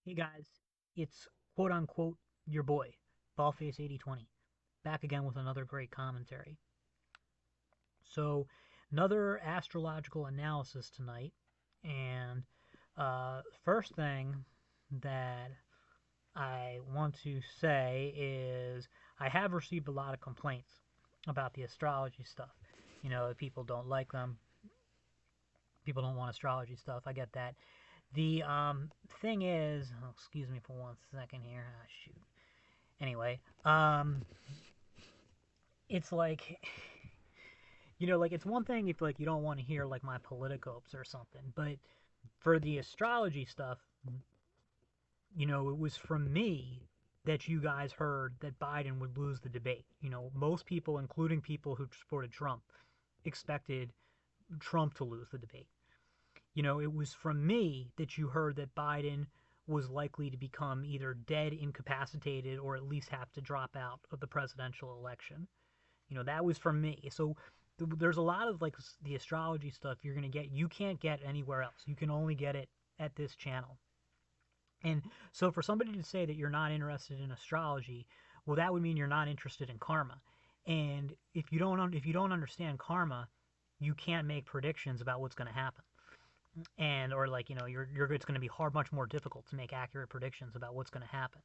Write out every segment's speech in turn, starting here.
Hey guys, it's quote unquote your boy, Ballface 8020, back again with another great commentary. So, another astrological analysis tonight, and first thing that I want to say is I have received a lot of complaints about the astrology stuff. You know, people don't like them, people don't want astrology stuff. I get that. The thing is, oh, excuse me for 1 second here. Ah, shoot. Anyway, it's like like it's one thing if like you don't want to hear like my politicopes or something, but for the astrology stuff, it was from me that you guys heard that Biden would lose the debate. Most people, including people who supported Trump, expected Trump to lose the debate. It was from me that you heard that Biden was likely to become either dead, incapacitated, or at least have to drop out of the presidential election. That was from me. So there's a lot of like the astrology stuff you're going to get, you can't get anywhere else. You can only get it at this channel. And so for somebody to say that you're not interested in astrology, well, that would mean you're not interested in karma. And if you don't understand karma, you can't make predictions about what's going to happen. And or like it's going to be much more difficult to make accurate predictions about what's going to happen.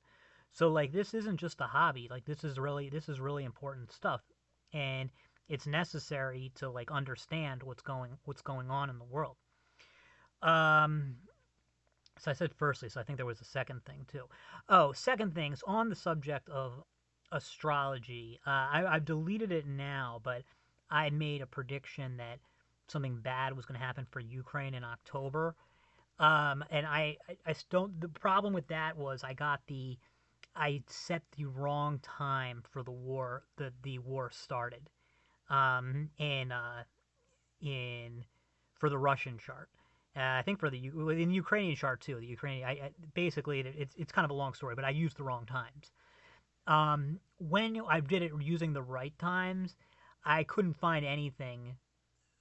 So like this isn't just a hobby. Like this is really important stuff, and it's necessary to like understand what's going on in the world. Um, so I said firstly, so I think there was a second thing too. Oh, second things on the subject of astrology. I've deleted it now, but I made a prediction that something bad was going to happen for Ukraine in October. And I don't. The problem with that was I set the wrong time for the war. The war started. In for the Russian chart. I think for the in Ukrainian chart too. The Ukrainian, basically it's kind of a long story, but I used the wrong times. When I did it using the right times, I couldn't find anything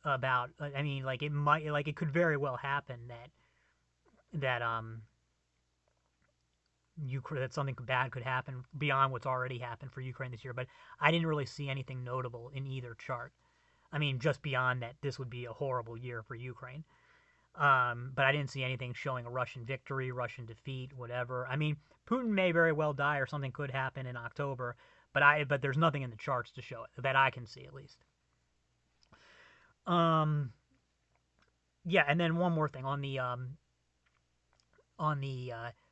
about. I mean, like it could very well happen that something bad could happen beyond what's already happened for Ukraine this year, but I didn't really see anything notable in either chart. I mean, just beyond that, this would be a horrible year for Ukraine. But I didn't see anything showing a Russian victory, Russian defeat, whatever. I mean, Putin may very well die, or something could happen in October, but there's nothing in the charts to show it that I can see at least. Um, yeah, and then one more thing on the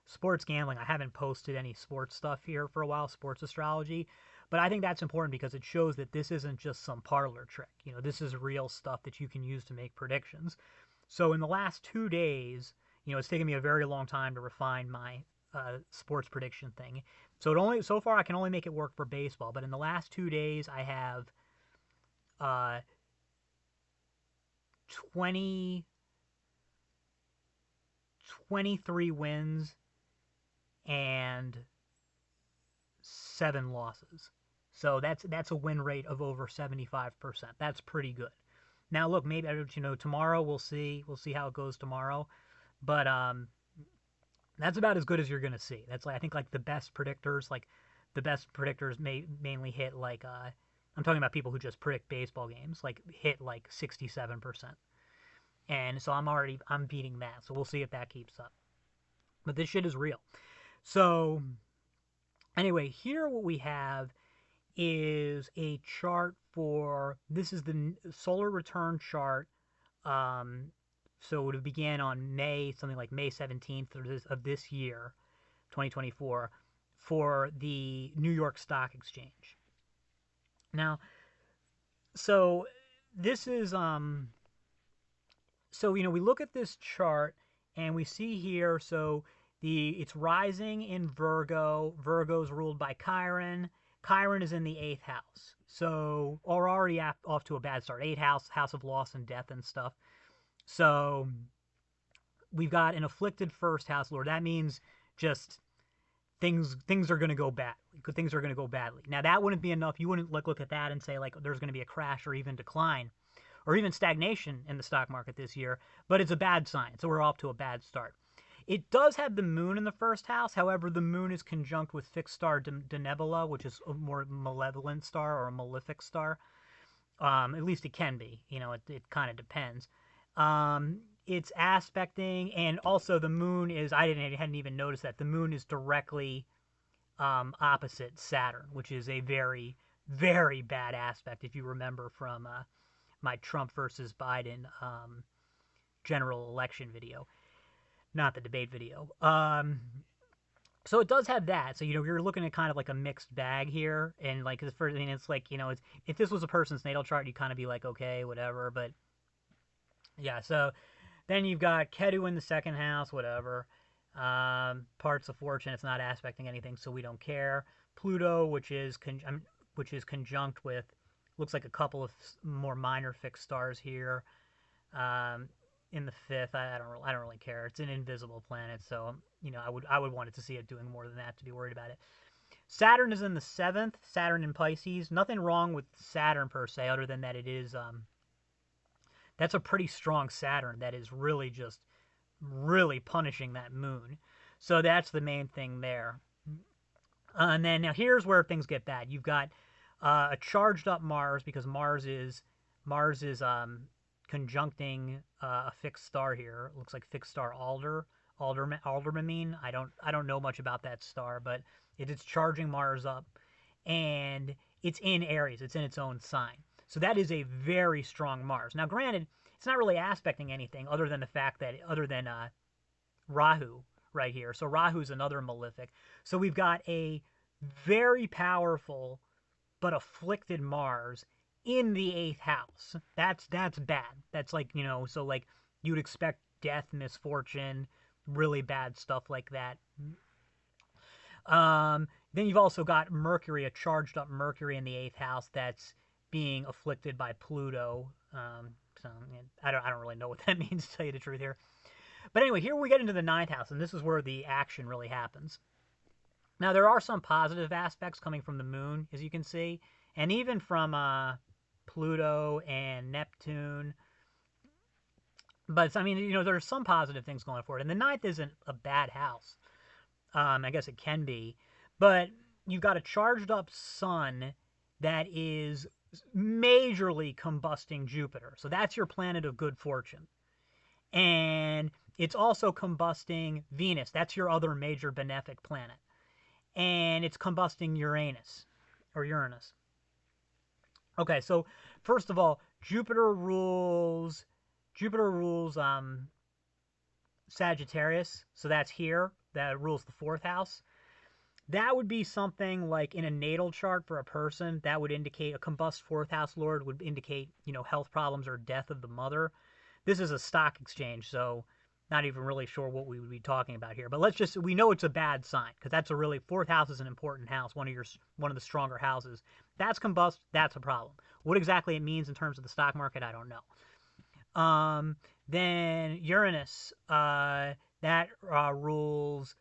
sports gambling. I haven't posted any sports stuff here for a while, sports astrology, but I think that's important because it shows that this isn't just some parlor trick. This is real stuff that you can use to make predictions. So in the last 2 days, it's taken me a very long time to refine my sports prediction thing. So far I can only make it work for baseball, but in the last 2 days I have uh, 20 23 wins and 7 losses. So that's a win rate of over 75%. That's pretty good. Now look, maybe tomorrow we'll see how it goes tomorrow, but that's about as good as you're gonna see. That's like I think like the best predictors may mainly hit like I'm talking about people who just predict baseball games, like hit like 67%. And so I'm beating that. So we'll see if that keeps up. But this shit is real. So anyway, here what we have is a chart for this is the solar return chart. Um, so it began on something like May 17th of this year, 2024, for the New York Stock Exchange. Now, so this is so we look at this chart and we see here it's rising in Virgo. Virgo's ruled by Chiron. Chiron is in the 8th house. So we're already off to a bad start. 8th house of loss and death and stuff. So we've got an afflicted first house lord. That means just things are going to go badly. Things are going to go badly. Now that wouldn't be enough. You wouldn't look at that and say like there's going to be a crash or even decline or even stagnation in the stock market this year, but it's a bad sign. So we're off to a bad start. It does have the moon in the first house. However, the moon is conjunct with fixed star Denebula, which is a more malevolent star or a malefic star. At least it can be. It kind of depends. It's aspecting, and also the moon is, hadn't even noticed that the moon is directly opposite Saturn, which is a very, very bad aspect. If you remember from my Trump versus Biden general election video, not the debate video. So it does have that. So you're looking at kind of like a mixed bag here, and like the first thing, it's like if this was a person's natal chart, you'd kind of be like, okay, whatever. But yeah, so then you've got Ketu in the second house, whatever. Parts of fortune, it's not aspecting anything, so we don't care. Pluto, which is conjunct with, looks like a couple of more minor fixed stars here. In the fifth, I don't really care. It's an invisible planet, so I would want it to see it doing more than that to be worried about it. Saturn is in the seventh. Saturn in Pisces. Nothing wrong with Saturn per se, other than that it is that's a pretty strong Saturn that is really just really punishing that moon. So that's the main thing there. And then now here's where things get bad. You've got a charged up Mars, because Mars is conjuncting a fixed star here. It looks like fixed star Aldermamine. I don't know much about that star, but it is charging Mars up, and it's in Aries. It's in its own sign. So that is a very strong Mars. Now, granted, it's not really aspecting anything other than the fact that, Rahu right here. So Rahu's another malefic. So we've got a very powerful but afflicted Mars in the 8th house. That's bad. That's like, so like you'd expect death, misfortune, really bad stuff like that. Then you've also got Mercury, a charged up Mercury in the 8th house that's being afflicted by Pluto. So I don't really know what that means, to tell you the truth here. But anyway, here we get into the 9th house, and this is where the action really happens. Now, there are some positive aspects coming from the moon, as you can see, and even from Pluto and Neptune. But, I mean, there's some positive things going for it. And the 9th isn't a bad house. I guess it can be. But you've got a charged up sun that is majorly combusting Jupiter. So that's your planet of good fortune. And it's also combusting Venus. That's your other major benefic planet. And it's combusting Uranus. Okay, so first of all, Jupiter rules Sagittarius. So that's here. That rules the 4th house. That would be something like in a natal chart for a person. That would indicate a combust 4th house lord would indicate, health problems or death of the mother. This is a stock exchange, so not even really sure what we would be talking about here. But we know it's a bad sign, because that's 4th house is an important house, one of the stronger houses. That's combust, that's a problem. What exactly it means in terms of the stock market, I don't know. Then Uranus, that rules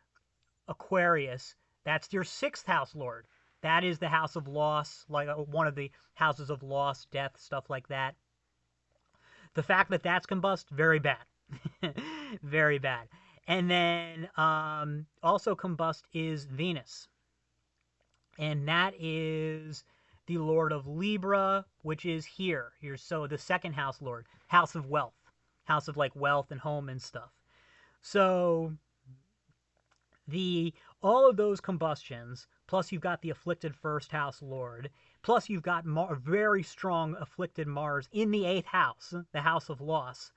Aquarius. That's your 6th house lord. That is the house of loss, like one of the houses of loss, death, stuff like that. The fact that that's combust, very bad. Very bad. And then also combust is Venus. And that is the lord of Libra, which is here. So the 2nd house lord, house of wealth. House of like wealth and home and stuff. So all of those combustions, plus you've got the afflicted 1st house lord, plus you've got very strong afflicted Mars in the 8th house, the house of loss.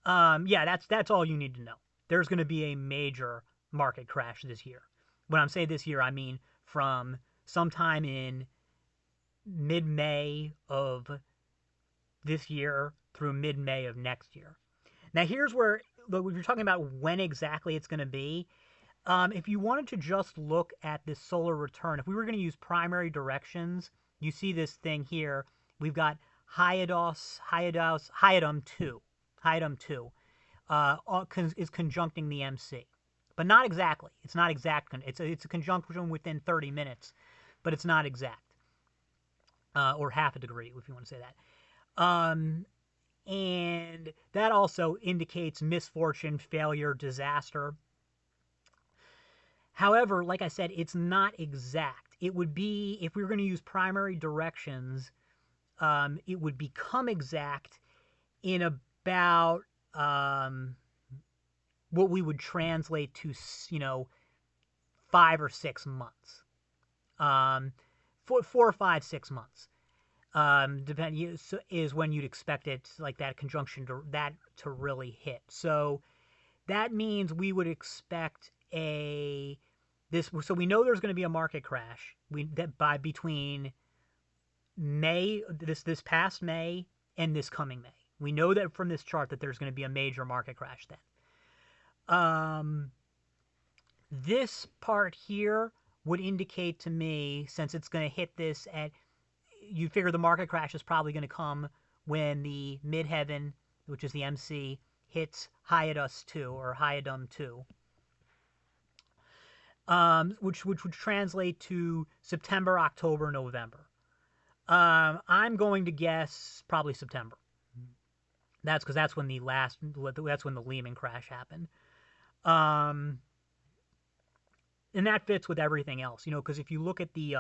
Yeah, that's all you need to know. There's going to be a major market crash this year. When I'm saying this year, I mean from sometime in mid-May of this year through mid-May of next year. Now, here's where, if you're talking about when exactly it's going to be, if you wanted to just look at this solar return, if we were going to use primary directions, you see this thing here. We've got Hyadum 2. Hyadum 2 is conjuncting the MC. But not exactly. It's not exact. It's a conjunction within 30 minutes, but it's not exact. Or half a degree, if you want to say that. And that also indicates misfortune, failure, disaster. However, like I said, it's not exact. It would be, if we were going to use primary directions, it would become exact in about what we would translate to, 5 or 6 months. Um, 4 or 5, 6 months. Is when you'd expect it, like that conjunction to really hit. So that means we would expect so we know there's going to be a market crash. That by between May, this past May, and this coming May. We know that from this chart that there's going to be a major market crash then. This part here would indicate to me, since it's going to hit this at, you figure the market crash is probably going to come when the midheaven, which is the MC, hits Hyadus 2 or Hyadum 2. Which would translate to September, October, November. I'm going to guess probably September. That's because that's when the Lehman crash happened. And that fits with everything else, because if you look at the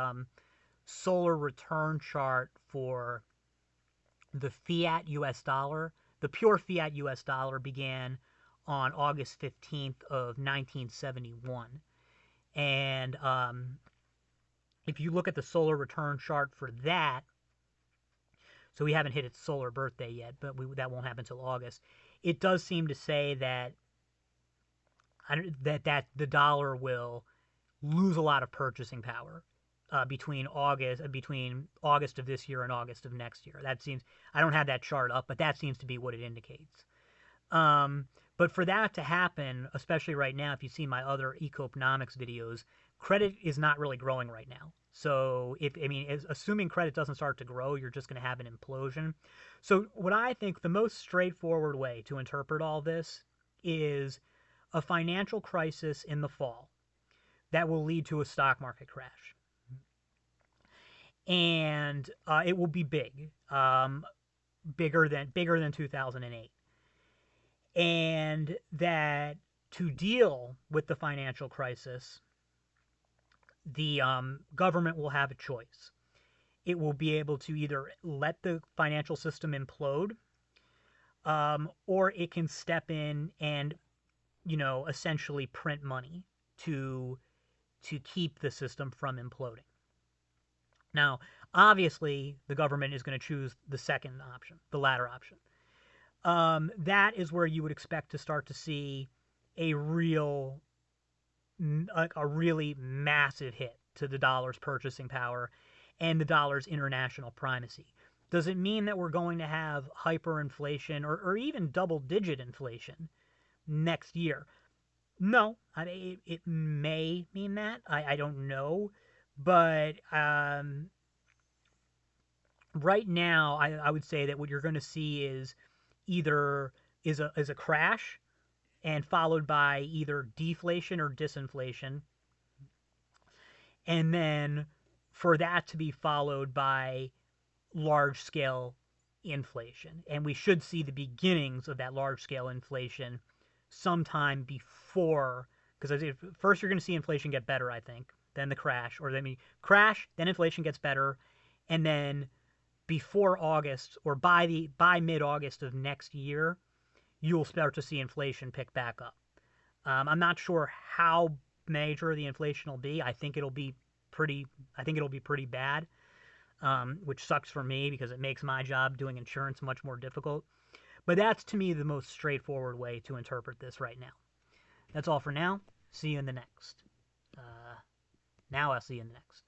solar return chart for the fiat US dollar, the pure fiat US dollar began on August 15th of 1971. And if you look at the solar return chart for that, so we haven't hit its solar birthday yet, but that won't happen until August. It does seem to say that the dollar will lose a lot of purchasing power between August of this year and August of next year. That seems, I don't have that chart up, but that seems to be what it indicates. But for that to happen, especially right now, if you see my other economics videos, credit is not really growing right now. So assuming credit doesn't start to grow, you're just going to have an implosion. So what I think the most straightforward way to interpret all this is a financial crisis in the fall that will lead to a stock market crash. And it will be big, bigger than 2008. And that to deal with the financial crisis, the government will have a choice. It will be able to either let the financial system implode, or it can step in and, essentially print money to keep the system from imploding. Now, obviously, the government is going to choose the second option, the latter option. That is where you would expect to start to see a really massive hit to the dollar's purchasing power and the dollar's international primacy. Does it mean that we're going to have hyperinflation or even double-digit inflation next year? No, it may mean that. I don't know, but right now I would say that what you're going to see is either is a crash, and followed by either deflation or disinflation, and then for that to be followed by large-scale inflation. And we should see the beginnings of that large-scale inflation sometime before, because first you're going to see inflation get better, I think, then the crash, crash, then inflation gets better, and then before August or by mid-August of next year, you'll start to see inflation pick back up. I'm not sure how major the inflation will be. I think it'll be pretty bad, which sucks for me because it makes my job doing insurance much more difficult. But that's, to me, the most straightforward way to interpret this right now. That's all for now. See you in the next. Now I'll see you in the next.